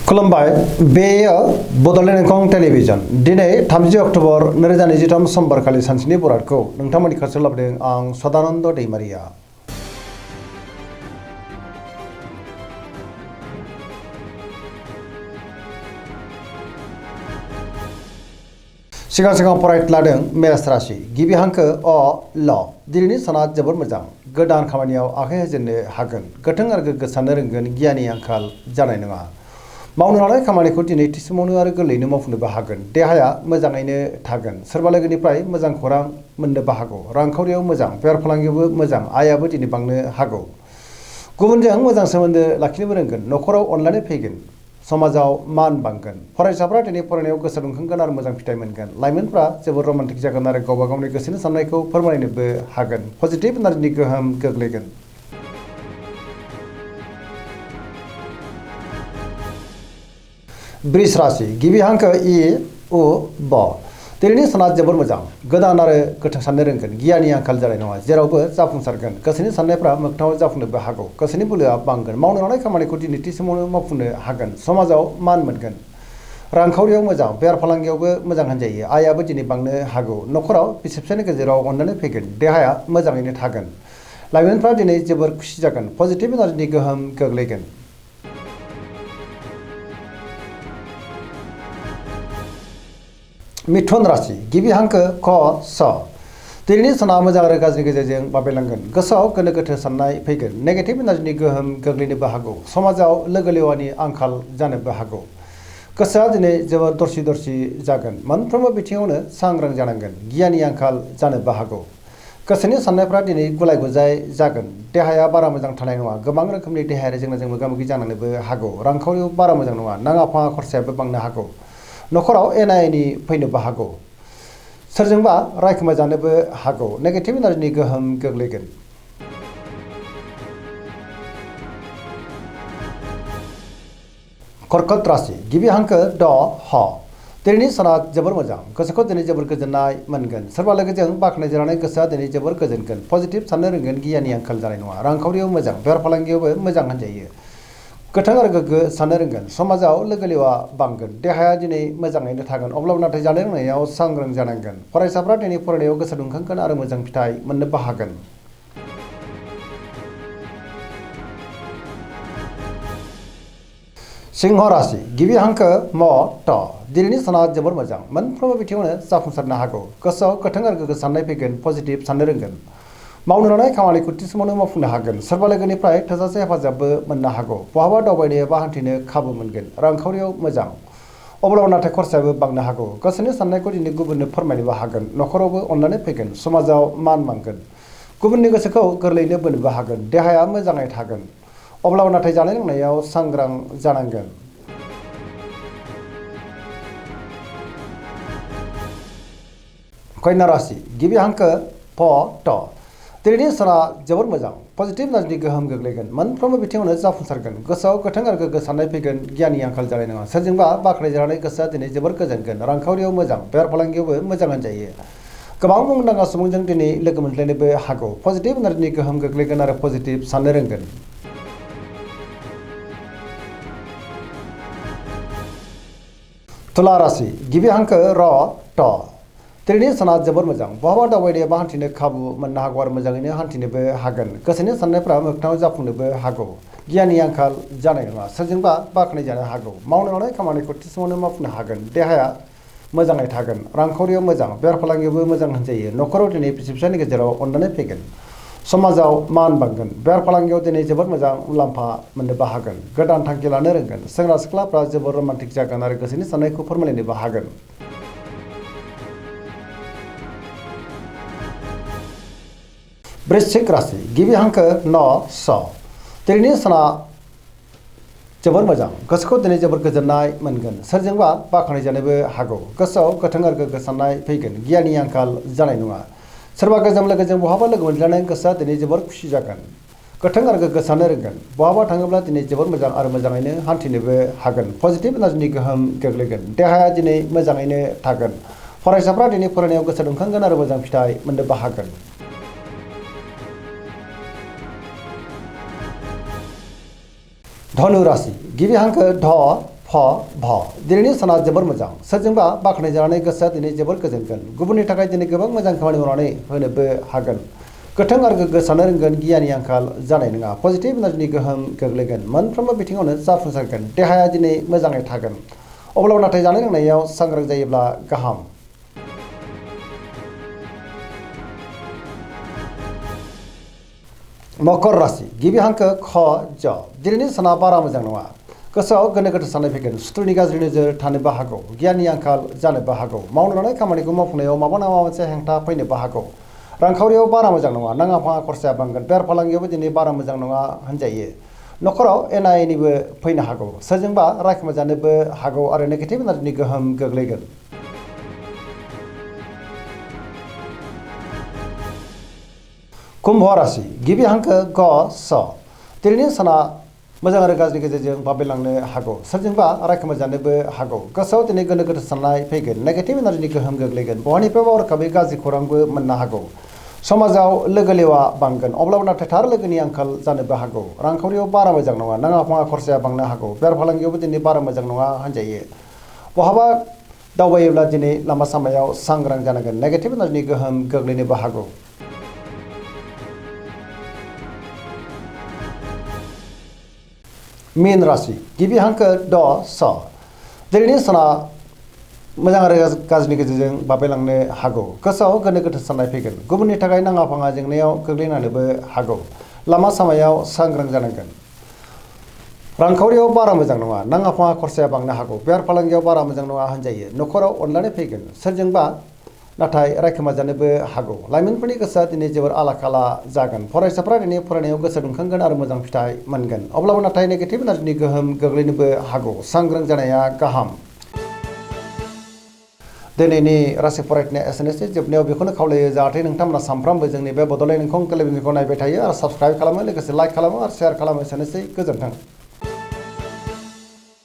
खुलुमबाय बेयो बड'लेण्ड इंखं टेलिभिजन दिनै 30 अक्ट'बर 2023 समबारखालि सानसेनि बरादखौ नोंथांमोननि खाथियाव लाबोदों आं सदानन्द दैमारिया। सिगां फरायलादों मेष राशि गिबि हांखो अ ल दिनैनि साना जोबोर मोजां गोदान खामानियाव आखाइ होजेननो हागोन गोथों आरो गोग्गो साननो रोंगोन गियाननि आंखाल जानाय नङा मावनो लानाय खामानिखौ दिनै थि समावनो आरो गोरलैयैनो मावफुंनोबो हागोन देहाया मोजाङैनो थागोन सोरबा लोगोनिफ्राय मोजां खौरां मोननोबो हागौ रांखावरियाव मोजां बेफार फालांगियावबो मोजां आयाबो दिनै बांनो हागौ गुबुनजों मोजां सोमोन्दो लाखिनोबो रोंगोन न'खराव अनलायनाय फैगोन समाजाव मान बांगोन फरायसाफ्रा दिनै फरायनायाव गोसो दुंखांगोन आरो मोजां फिथाइ मोनगोन लाइमोनफ्रा जोबोद रमान्टिक जागोन आरो गावबा गावनि गोसोनि साननायखौ फोरमायनोबो हागोन पजिटिभ एनार्जिनि गोहोम गोग्लैगोन। वृष राशि गिबि हांखो इ उ ब दिनैनि साना जोबोर मोजां गोदान आरो गोथों साननो रोंगोन गियाननि आंखाल जानाय नङा जेरावबो जाफुंसारगोन गोसोनि साननायफ्रा मोगथाङाव जाफुंनोबो हागौ गोसोनि बोलोआ बांगोन मावनो लानाय खामानिखौ दिनै थि समावनो मावफुंनो हागोन समाजाव मान मोनगोन रांखावरियाव मोजां बेफार फालांगियावबो मोजां होनजायो आयाबो दिनै बांनो हागौ न'खराव बिसि फिसायनि गेजेराव अनलायनाय फैगोन देहाया मोजाङैनो थागोन लाइमोनफ्रा दिनै जोबोर खुसि जागोन पजिटिभ एनार्जिनि गोहोम गोग्लैगोन। मिथुन राशि गिबि हांखो क स दिनैनि साना मोजां आरो गाज्रि गेजेरजों बाबेलांगोन गोसोआव गोनो गोथो साननाय फैगोन नेगेटिभ एनार्जिनि गोहोम गोग्लैनोबो हागौ समाजाव लोगो लेवानि आंखाल जानोबो हागौ गोसोआ दिनै जोबोर दरसि जागोन मोनफ्रोमबो बिथिङावनो सांग्रां जानांगोन गियाननि आंखाल जानोबो हागौ गोसोनि साननायफ्रा दिनै गुलाय गुजाय जागोन देहाया बारा मोजां थानाय नङा गोबां रोखोमनि देहायारि जेंनाजों मोगा मोगि जानांनोबो हागौ रांखावरियाव बारा मोजां नङा नाङा फाङा खरसायाबो बांनो हागौ न'खराव एना एनि फैनोबो हागौ सोरजोंबा रायखोमा जानोबो हागौ नेगेटिभ एनार्जिनि गोहोम गोग्लैगोन। कर्कट राशि गिबि हांखो ड ह दिनैनि साना जोबोर मोजां गोसोखौ दिनै जोबोर गोजोननाय मोनगोन सोरबा लोगोजों बाख्नायजानानै गोसोआ दिनै जोबोर गोजोनगोन पजिटिभ साननो रोंगोन गियाननि आंखाल जानाय नङा रांखावरियाव मोजां बेफार फालांगियावबो मोजां होनजायो गोथों आरो गोग्गो साननो रोंगोन समाजाव लोगो लेवा बांगोन देहाया दिनै मोजाङैनो थागोन अब्लाबो नाथाय जानाय लोंनायाव सांग्रां जानांगोन फरायसाफ्रा दिनै फरायनायाव गोसो दुंखांगोन आरो मोजां फिथाइ मोननोबो हागोन। सिंह राशि गिबि हांखो म ट दिनैनि साना जोबोर मोजां मोनफ्रोमबो बिथिङावनो जाफुंसारनो हागौ गोसोआव गोथों आरो गोग्गो साननाय फैगोन पजिटिभ साननो रोंगोन मावनो लानाय खामानिखौ थि समावनो मावफुंनो हागोन सोरबा लोगोनिफ्राय थोजासे हेफाजाबबो मोननो हागौ बहाबा दावबायनो एबा हान्थिनो खाबु मोनगोन रांखावरियाव मोजां अब्लाबो नाथाय खरसायाबो बांनो हागौ गोसोनि साननायखौ दिनै गुबुननो फोरमायनोबो हागोन न'खरावबो अनलायनाय फैगोन समाजाव मान बांगोन गुबुननि गोसोखौ गोरलैयैनो बोनोबो हागोन देहाया मोजाङै थागोन अब्लाबो नाथाय जानाय लोंनायाव सांग्रां जानांगोन। कन्या राशि गिबि हांखो फ ट दिनैनि साना जोबोर मोजां पजिटिभ एनार्जिनि गोहोम गोग्लैगोन मोनफ्रोमबो बिथिङावनो जाफुंसारगोन गोसोआव गोथों आरो गोग्गो साननाय फैगोन गियाननि आंखाल जानाय नङा सोरजोंबा बाख्नायजानानै गोसोआ दिनै जोबोर गोजोनगोन रांखावरियाव मोजां बेफार फालांगियावबो मोजां होनजायो गोबां मुंदांखा सुबुंजों दिनै लोगो मोनज्लायनोबो हागौ पजिटिभ एनार्जिनि गोहोम गोग्लैगोन आरो पजिटिभ साननो रोंगोन। तुला राशि गिबि हांखो र ट दिनैनि साना जोबोर मोजां बहाबा दावबायनो एबा हान्थिनो खाबु मोननो हागौ आरो मोजाङैनो हान्थिनोबो हागोन गोसोनि साननायफ्रा मोगथाङाव जाफुंनोबो हागौ गियाननि आंखाल जानाय नङा सोरजोंबा बाख्नायजानो हागौ मावनो लानाय खामानिखौ थि समावनो मावफुंनो हागोन देहाया मोजाङै थागोन रांखावरियाव मोजां बेफार फालांगियावबो मोजां होनजायो न'खराव दिनै बिसि फिसायनि गेजेराव अनलायनाय फैगोन समाजाव मान बांगोन बेफार फालांगियाव दिनै जोबोर मोजां मुलाम्फा मोननोबो हागोन गोदान थांखि लानो रोंगोन सेंग्रा सिख्लाफ्रा जोबोर रमान्टिक जागोन आरो गोसोनि साननायखौ फोरमायलायनोबो हागोन। वृश्चिक राशि गिबि हांखो न स दिनैनि साना जोबोर मोजां गोसोखौ दिनै जोबोर गोजोननाय मोनगोन सोरजोंबा बाख्नायजानोबो हागौ गोसोआव गोथों आरो गोग्गो साननाय फैगोन गियाननि आंखाल जानाय नङा सोरबा गोजाम लोगोजों बहाबा लोगो मोनज्लायनाय गोसोआ दिनै जोबोर खुसि जागोन गोथों आरो गोग्गो साननो रोंगोन बहाबा थाङोब्ला दिनै जोबोर मोजां आरो मोजाङैनो हान्थिनोबो हागोन पजिटिभ एनार्जिनि गोहोम गोग्लैगोन देहाया दिनै मोजाङैनो थागोन फरायसाफ्रा दिनै फरायनायाव गोसो दुंखांगोन आरो मोजां फिथाइ मोननोबो हागोन। धनु राशि गिबि हांखो ध दिनैनि साना जोबोर मोजां सोरजोंबा बाख्नायजानानै गोसोआ दिनै जोबोर गोजोनगोन गुबुननि थाखाय दिनै गोबां मोजां खामानि मावनानै होनोबो हागोन गोथों आरो गोग्गो साननो रोंगोन गियाननि आंखाल जानाय नङा पजिटिभ एनार्जिनि गोहोम गोग्लैगोन मोनफ्रोमबो बिथिङावनो जाफुंसारगोन देहाया दिनै मोजाङै थागोन अब्लाबो नाथाय जानाय लोंनायाव सांग्रां जायोब्ला गाहाम मकर राशि गिबि हांखो ख ज दिनैनि साना बारा मोजां नङा गोसोआव गोनो गोथो साननाय फैगोन सुथुरनि गाज्रि नोजोर थानोबो हागौ गियाननि आंखाल जानोबो हागौ मावनो लानाय खामानिखौ मावफुंनायाव माबा नङा माबा मोनसे हेंथा फैनोबो हागौ रांखावरियाव बारा मोजां नङा नाङा फाङा खरसाया बांगोन बेफार फालांगियावबो दिनै बारा मोजां नङा होनजायो न'खराव एना एनिबो फैनो हागौ सोरजोंबा रायखोमाजानोबो हागौ आरो नेगेटिभ एनार्जिनि गोहोम गोग्लैगोन कुम्भ राशि गिबि हांखो ग स दिनैनि साना मोजां आरो गाज्रि गेजेरजों बाबेलांनो हागौ सोरजोंबा रायखोमाजानोबो हागौ गोसोआव दिनै गोनो गोथो साननाय फैगोन नेगेटिभ एनार्जिनि गोहोम गोग्लैगोन बहानिफ्रायबा हरखाबै गाज्रि खौरांबो मोननो हागौ समाजाव लोगो लेवा बांगोन अब्लाबो नाथाय थार लोगोनि आंखाल जानोबो हागौ रांखावरियाव बारा मोजां नङा नाङा फाङा खरसाया बांनो हागौ बेफार फालांगियावबो दिनै बारा मोजां नङा होनजायो बहाबा दावबायोब्ला दिनै लामा सामायाव सांग्रां जानांगोन नेगेटिभ एनार्जिनि गोहोम गोग्लैनोबो हागौ मीन राशि गिबि हांखो ड स दिनैनि साना मोजां आरो गाज्रिनि गेजेरजों बाबेलांनो हागौ गोसोआव गोनो गोथो साननाय फैगोन गुबुननि थाखाय नाङा फाङा जेंनायाव गोग्लैनानैबो हागौ लामा सामायाव सांग्रां जानांगोन रांखावरियाव बारा मोजां नङा नाङा फाङा खरसाया बांनो हागौ बेफार फालांगियाव बारा मोजां नङा होनजायो न'खराव अनलायनाय फैगोन सोरजोंबा नाथाय रायखोमाजानोबो हागौ लाइमोनफोरनि गोसोआ दिनै जोबोर आला खाला जागोन फरायसाफ्रा दिनै फरायनायाव गोसो दुंखांगोन आरो मोजां फिथाइ मोनगोन अब्लाबो नाथाय नेगेटिभ एनार्जिनि गोहोम गोग्लैनोबो हागौ सांग्रां जानाया गाहाम दिनैनि राशि फरायनाया एसेनोसै जोबनायाव बेखौनो खावलायो जाहाथे नोंथांमोना सानफ्रामबो जोंनि बे बड'लेण्ड इंखं टेलिभिजनखौ नायबाय थायो आरो साबस्क्राइब खालामो लोगोसे लाइक खालामो आरो शेयार खालामो एसेनोसै गोजोन्थों